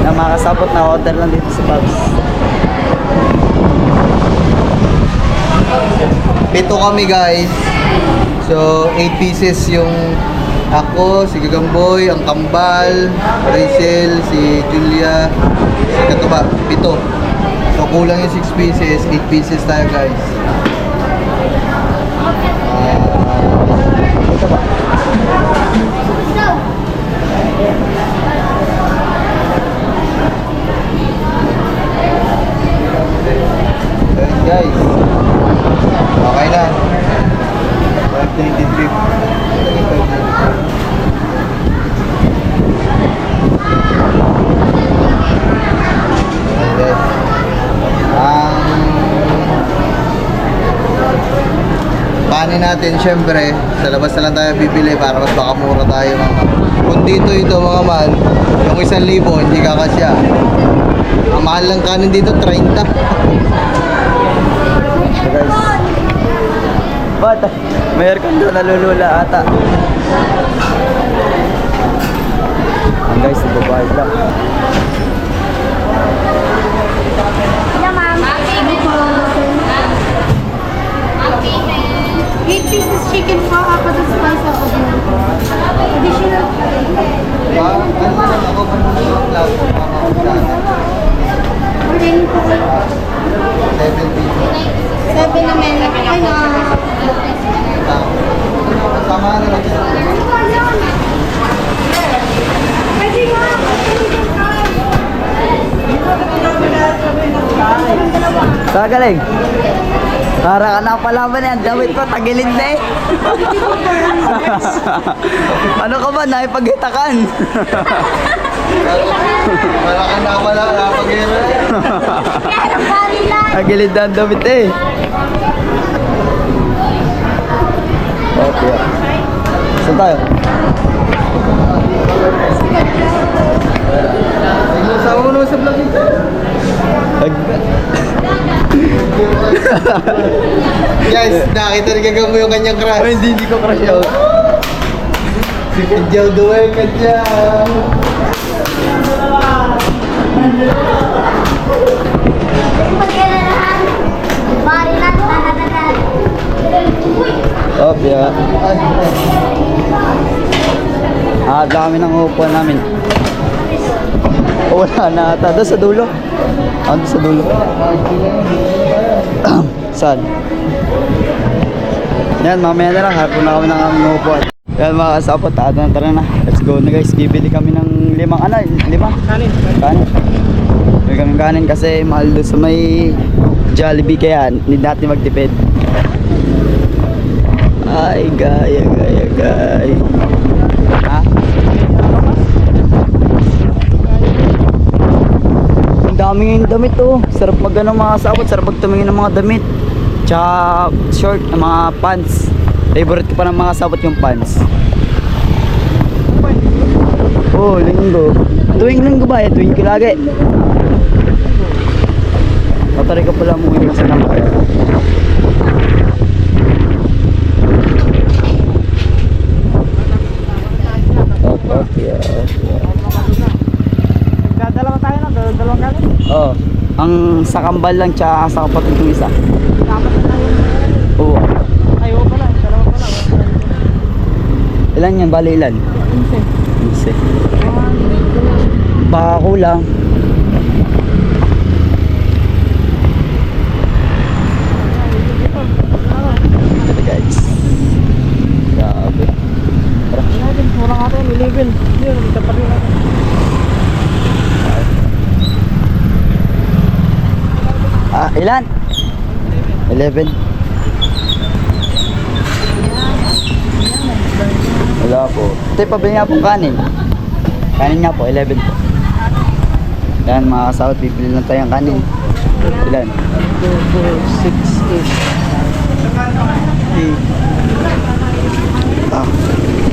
Speaker 1: Na makasapot na hotel lang dito sa Pubs.
Speaker 2: Pito kami guys. So, 8 pieces yung ako, si Gagamboy, ang Kambal, Rachel, si Julia, si Katuba, pito. So, kulang yung 6 pieces, 8 pieces tayo guys.
Speaker 1: Ito ba?
Speaker 2: Ayun guys. Okay na. 5:23 trip. Yes. Panin natin syempre, sa labas na lang tayo bibili para mas makamura tayo mga. Kung dito ito mga man, yung 1,000 hindi kakasya. Ang mahal lang kanin dito 30.
Speaker 1: So guys. Ba't? May aircon doon nalulula ata. Ang guys, nagbabayad lang.
Speaker 3: Hello, ma'am. 8 pieces chicken for ako the spice of additional.
Speaker 2: Ako pa nung vlog,
Speaker 3: Ordering po.
Speaker 2: 7 pieces.
Speaker 3: 7 naman. Ay na.
Speaker 2: Sama na lang siya.
Speaker 1: Saan galing? Para ka napalaban yan. Damit ko, tagilid na eh. Ano ka ba? Naipagitakan.
Speaker 2: Wala ka na pala, napag-ira.
Speaker 3: Kaya ng barilan.
Speaker 1: Tagilid na ang damit eh. Okay. Saan tayo?
Speaker 2: Sama mo naman sa vlog ito. Guys, nakita rin gagawin mo yung kanyang crush.
Speaker 1: Ay, hindi ko crush yun.
Speaker 2: Si Kadyaw Duway, Kadyaw.
Speaker 3: Pagkailangan. Barilan. Nanananan.
Speaker 1: Okay. Dami ng upuan namin. Oh, wala na ata. Doon sa dulo. Doon sa dulo. Saan? Yan, mamaya na lang. Harap na kami ng aming upuan. Yan mga kasapot. Tara na. Let's go na guys. Bibili kami ng limang
Speaker 4: Kanin.
Speaker 1: kanin. Bibili kami ng kanin kasi mahal doon sa may Jollibee. Kaya need natin magtipid. Ay, gaya. Ha? Ang daming damit oh. Sarap mag mga sabot, sarap magtumingin ng mga damit. Tsaka short, ng mga pants. Favorite ko pa ng mga sabot yung pants. Oh, linggo. Tuwing linggo ba eh? Tuwing ko lagi. Pataray ka pala mo yung sa naman. Oo. Ang sa kambal lang tsaka sa kapatid ng isa. Oo.
Speaker 4: Ayaw pala, dalawa pala.
Speaker 1: Ilan yan? Bali ilan? 15. Baka kulang. Ito guys. Grabe.
Speaker 4: Murang ata yung 11. Yun, tapat yun natin.
Speaker 1: Ilan? 11. Wala po. Ito, pabili nga po kanin. Kanin nga po, 11 po. Yan mga kasawat, bibili lang tayong kanin. Ilan?
Speaker 4: 2, 4, 6, 8.
Speaker 1: Ah,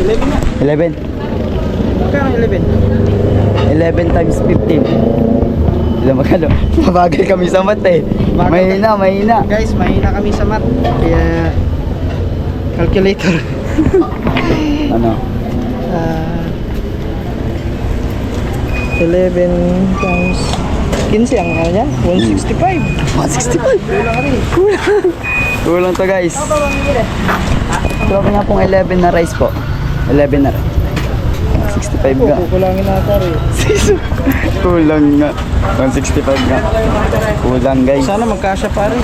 Speaker 4: 11 nga.
Speaker 1: 11.
Speaker 4: Magkano 11?
Speaker 1: 11 times 15. Ilan magkano? Mabagay kami sa mat eh. Mahina, mahina.
Speaker 4: Guys, mahina kami sa math. Kaya, calculator.
Speaker 1: Ano?
Speaker 4: 11 times 15 ang ano niya? 165.
Speaker 1: 165.
Speaker 4: Kulang rin.
Speaker 1: Kulang to guys. Grabe nga pong 11 na rice po. 11 na rice. 65 nga.
Speaker 4: Kukulangin nata rin.
Speaker 1: Kulang nga. 165 nga. Kulang guys.
Speaker 4: Sana magkasya pare.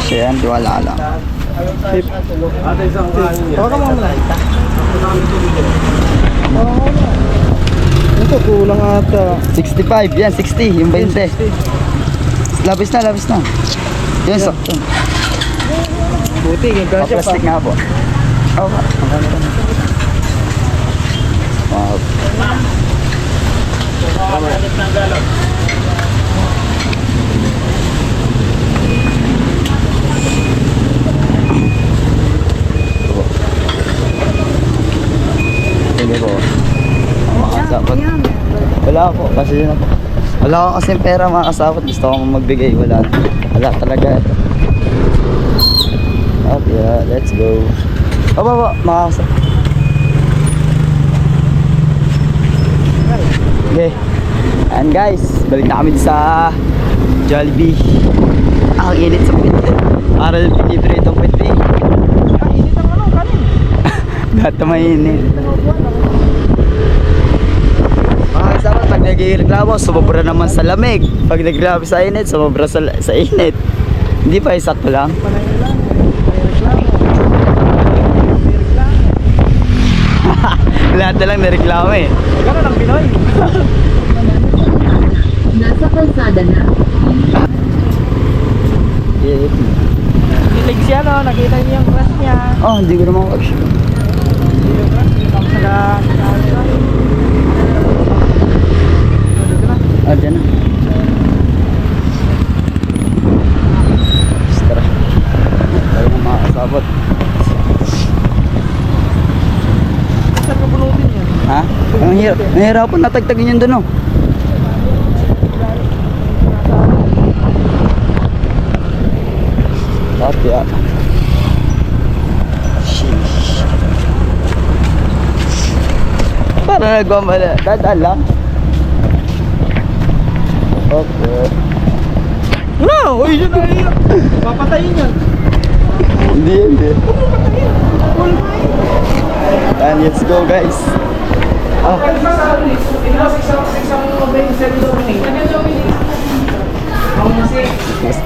Speaker 1: Siya yan, tiwala lang.
Speaker 4: Baka mo muna. Ito, kulang ata.
Speaker 1: 65, yan, 60, yung 20. Labis na, labis na. Yan, sakto.
Speaker 4: Buti, magkasya pa.
Speaker 1: Plastic nga po. Oo, wow. Sige po. Makasapot. Wala po, kasi yun na po. Wala ko kasing pera mga kasapot. Gusto ko magbigay. Wala. Wala talaga. Okay, let's go. Baba, makakasapot. Okay. And guys, balik na kami sa Jollibee. Ang init sa puwit. Aral pinibri itong puwit.
Speaker 4: Init ang ano, kanin.
Speaker 1: Lahat na mainit. Mga kasama, pag nagreklamo, sumobra naman sa lamig. Pag nagreklamo sa init, sumobra sa init. Hindi pa, isakto lang.
Speaker 4: Panay na lang. May reklamo. May reklamo.
Speaker 1: Lahat na lang nareklamo eh.
Speaker 4: Gano'n ang Pinoy.
Speaker 5: Nasa kalsada na.
Speaker 4: Kilig siya no, nakita niyo yung crush niya.
Speaker 1: Oh, hindi ko naman watch.
Speaker 4: Yung crush niya, tapos
Speaker 1: Ah, dyan na. Tara. Tayo na mga kasabot.
Speaker 4: saan ko pulutin yan?
Speaker 1: Ha? Nahihirapan natagtagin yun doon oh. Tapi ah. Sheesh. Para nagwamala. Dadaan lang. Okay.
Speaker 4: No! Uy, yun ay papatayin yan.
Speaker 1: Hindi. And let's go guys. Ah. Yes.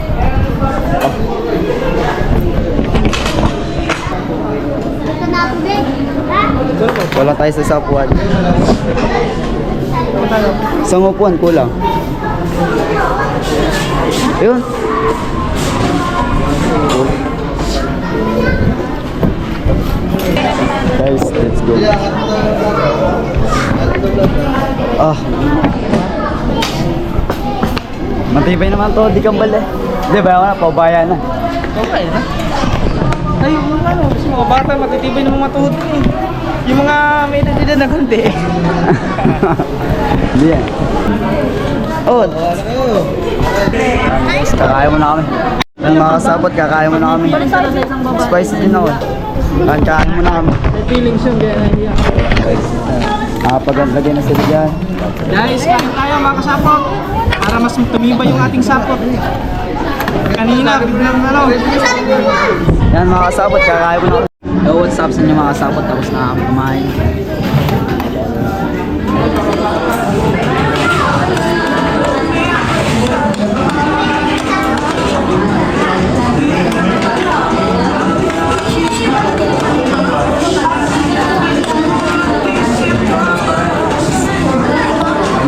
Speaker 3: Ito na ako, babe. Ha?
Speaker 1: Wala tayo sa sapuan. Isang upuan kulang. Ayun. Guys, let's go. Ah. Matibay naman to, di kambal eh. Di ba, wala, paubaya na.
Speaker 4: Okay na. Ay, yung ano, kasi mga bata matitibay ng mga tuhod din eh. Yung mga may edad na kundi.
Speaker 1: Hindi yan. Oh. Kakain mo na kami. Ang mga kasabot, kakain mo na kami. Spicy din ako. Kakain mo na kami.
Speaker 4: May feelings yung kaya nahiya.
Speaker 1: Nakapaglagay na sila dyan.
Speaker 4: Guys, kain tayo mga kasapot. Para mas tumibay yung ating sapot. Kanina, biglang ano.
Speaker 1: Yan mga kasabot, kakain mo na. Yo, what's up sa inyo mga kasabot? Tapos na kami kumain.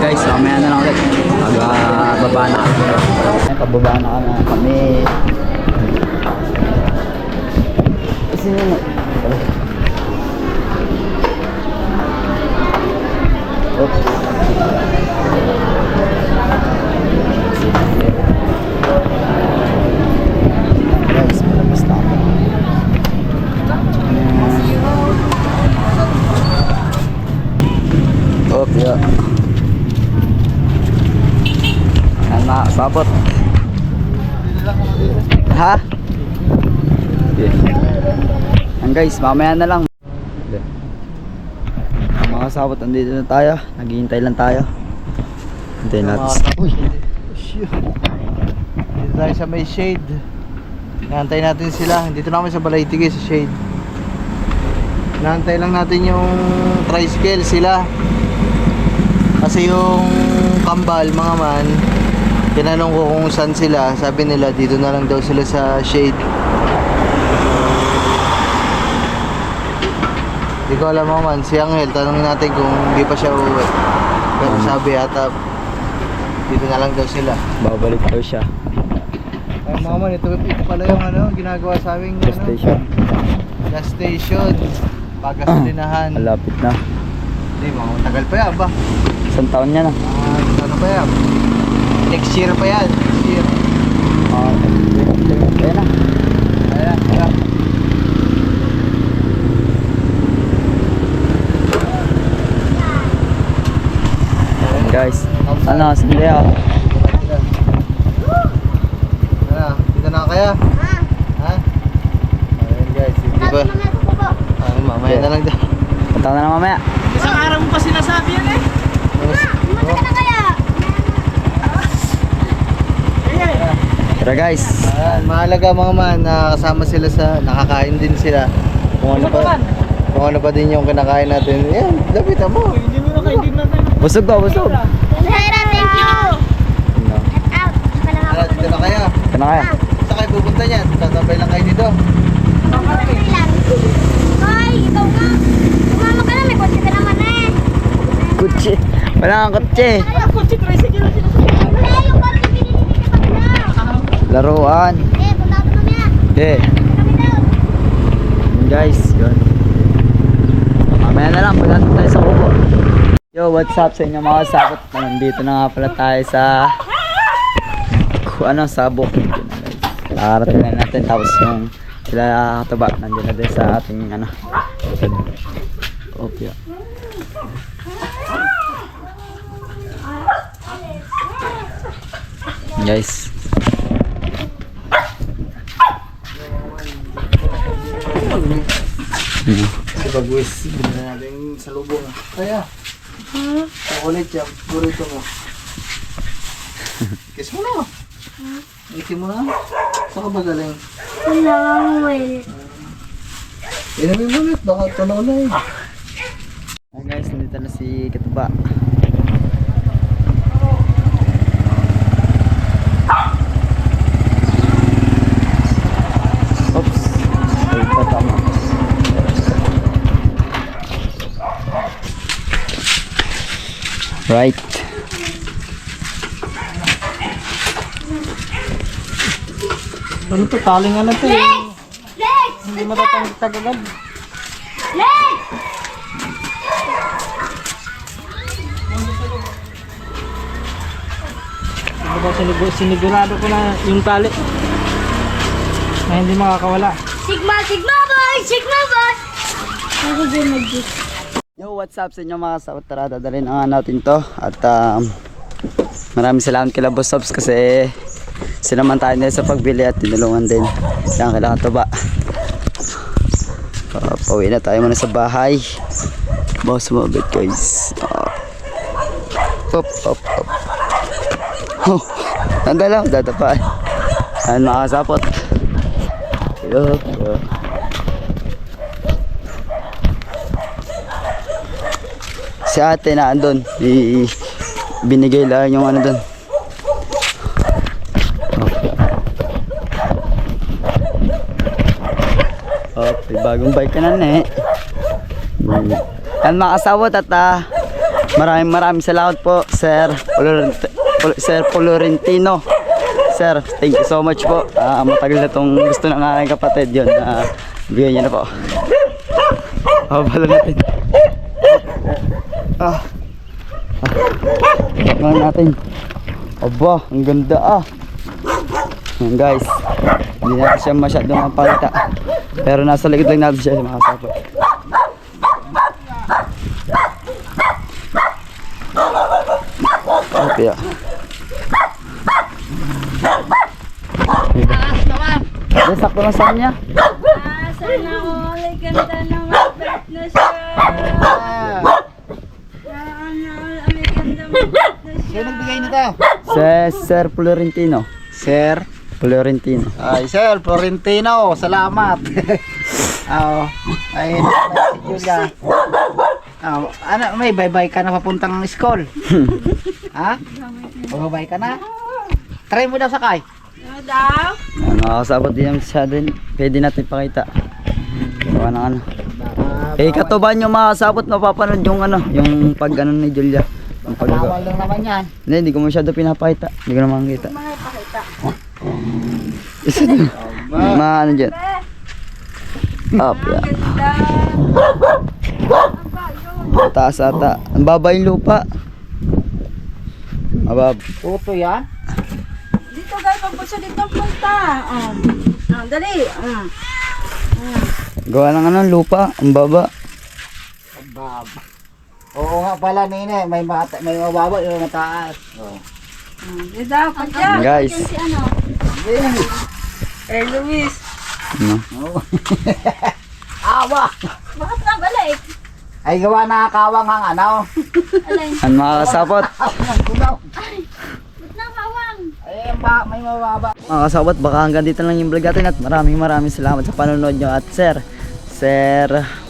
Speaker 1: Guys, mamaya na lang ulit. Magbaba na kami. Ay, pababa na kami. Kasi yun. Oops. Guys, malabas na ako. Okay. Yan mga kasabot. Ha? Okay. Yan guys, mamaya na lang. Mga kasabot, andito na tayo. Naghihintay lang tayo. Hintayin natin. Uy!
Speaker 2: Dito tayo sa may shade. Nantay natin sila. Dito na kami sa Balaitige sa shade. Nantay lang natin yung tricycle sila. Kasi yung kambal mga man, tinanong ko kung saan sila. Sabi nila dito na lang daw sila sa shade. Hindi ko alam mga man. Si Angel, tanongin natin kung hindi pa siya uuwi. Pero sabi ata dito na lang daw sila.
Speaker 1: Babalik daw siya.
Speaker 2: Ay mga man, ito pala yung ano, ginagawa sa aming
Speaker 1: Gas station.
Speaker 2: gas station. Pagasolinahan.
Speaker 1: Malapit na.
Speaker 2: Hindi, mga tagal pa yan ba?
Speaker 1: Isang taon niya na.
Speaker 2: Ano pa yan? Next year pa yan. Next year.
Speaker 1: Ayan na.
Speaker 2: Ayan, ayan.
Speaker 1: Ayan guys. Ano, sindi ako.
Speaker 2: Ano, dito na kaya? Ha? Ayan guys, hindi ba? Mamaya na lang daw.
Speaker 1: Punta na lang mamaya.
Speaker 4: Isang araw mo pa sinasabi yan eh.
Speaker 1: Tara guys.
Speaker 2: Ayan, mahalaga mga man na kasama sila sa, nakakain din sila. Kung ano pa din yung kinakain natin. Yan, lapitan mo.
Speaker 4: Hindi mo na kayo, hindi na tayo.
Speaker 1: Busog ba, busog?
Speaker 3: Thank you.
Speaker 1: No.
Speaker 3: Out.
Speaker 2: Ano, dito na kaya?
Speaker 1: Ito na kaya.
Speaker 2: Saan kayo pupunta niyan? Tatambay lang kayo dito.
Speaker 3: Hoy, ikaw nga. Sumama ka na, may kotse ka naman eh.
Speaker 1: Kutsi. Wala kang kutsi.
Speaker 4: Kutsi, tricycle lang sinasabi.
Speaker 3: Wala yung kotse binili ni Kapag na.
Speaker 1: Laruan.
Speaker 3: Punta ka mamaya.
Speaker 1: Okay.
Speaker 3: Kami daw.
Speaker 1: Yun guys, yun. Mamaya na lang, punta tayo sa kubo. Yo, what's up sa inyo mga sabot? Nandito na nga pala tayo sa sabok. Nakarating na natin, tapos yung sila kataba nandiyan na din sa ating opya. Guys,
Speaker 2: Si Bagwis, binili natin sa lubong. Kaya, chocolate yan, burrito mo. Kiss mo na. Ikin mo na. Saan ka ba galing?
Speaker 3: Wala kang well.
Speaker 2: Inamin mo ulit, baka tunaw na eh.
Speaker 1: hey guys, nandito na si Kataba. Oops. Ay, patama. Right.
Speaker 4: Ano to, talingan na to eh.
Speaker 3: Legs!
Speaker 4: Hindi matatangtag agad.
Speaker 3: Legs!
Speaker 4: Diba sinigurado ko na yung tali na hindi makakawala.
Speaker 3: Sigma, Sigma boy! Sigma boy! Ako din mag-git.
Speaker 1: Yo, what's up sa inyo mga kasabot? Tara, dadalhin natin to. At maraming salamat kila Boss Sobs kasi sinaman tayo nila sa pagbili at tinulungan din. Yan, kailangan to ba? Pauwi na tayo muna sa bahay. Baka sumabit guys. Up. Oh, tanda lang, dadapa. Ayan makasapot. Up. Si ate na andun, binigay lang yung ano dun. Okay, bagong bike ka na eh. Yan mga kasawot at maraming salamat po Sir Florentino. Sir, thank you so much po. Matagal na tong gusto ng aking kapatid yun. Bigyan niyo na po. Pala natin. Tingnan natin. Aba, ang ganda Yan guys. Hindi natin siya masyadong mapakita. Pero nasa likod lang natin siya mga kasapot. Okay sakto lang sa kanya.
Speaker 5: Sana all ganda ng mabait na siya. Sana all ganda mabait na siya.
Speaker 4: Sino nagbigay nito?
Speaker 1: Sir Florentino.
Speaker 4: Sir?
Speaker 1: Florentino.
Speaker 4: Ay, Sir Florentino, salamat. Ay, si Julia. Ano, may bye-bye ka na papuntang school? Ha? Bye-bye ka na? Try mo daw sakay.
Speaker 5: Ano daw?
Speaker 1: Nakakasabot din naman siya din. Pwede natin pakita. So, ano. Katuban yung makasabot, mapapanood yung yung pag ni Julia. Yung paggawa.
Speaker 4: Bawal lang naman yan.
Speaker 1: Hindi ko masyado pinapakita. Hindi ko naman kita.
Speaker 5: Mga ipakita.
Speaker 1: Isa din. Ano dyan. Up, yan.
Speaker 5: Ganda.
Speaker 1: Taas ata. Ang baba yung lupa. Abab.
Speaker 4: Tuto yan.
Speaker 5: Dito guys, pagpunta dito punta. Dali.
Speaker 1: Gawa ng lupa. Ang baba.
Speaker 4: Baba. Oo nga pala nene, may mababa, yung mataas. Oh.
Speaker 5: Dito, pagka.
Speaker 1: Guys.
Speaker 5: Si ano? Luis.
Speaker 1: Ano?
Speaker 4: Awa!
Speaker 5: Bakit na balik?
Speaker 4: Ay gawa na kawang ang ano.
Speaker 5: Alay.
Speaker 1: Ang makakasabot.
Speaker 5: Ba't na kawang?
Speaker 4: Ay may mababa.
Speaker 1: Mga kasabot, baka hanggang dito lang yung vlog natin at maraming salamat sa panonood nyo at Sir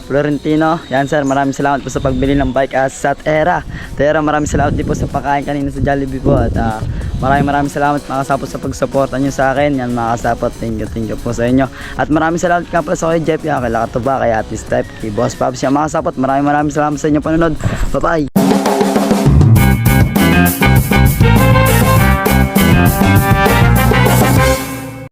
Speaker 1: Florentino, yan sir, maraming salamat po sa pagbili ng bike sa Tera, maraming salamat din po sa pagkain kanina sa Jollibee po at maraming salamat mga kasapot sa pagsuporta nyo sa akin, yan mga kasapot, thank you po sa inyo at maraming salamat nga pala sa kay Jeff, kay Lakatuba, kay Ate Steph, kay Boss Pops, yan mga kasapot, maraming salamat sa inyo panonood, bye bye.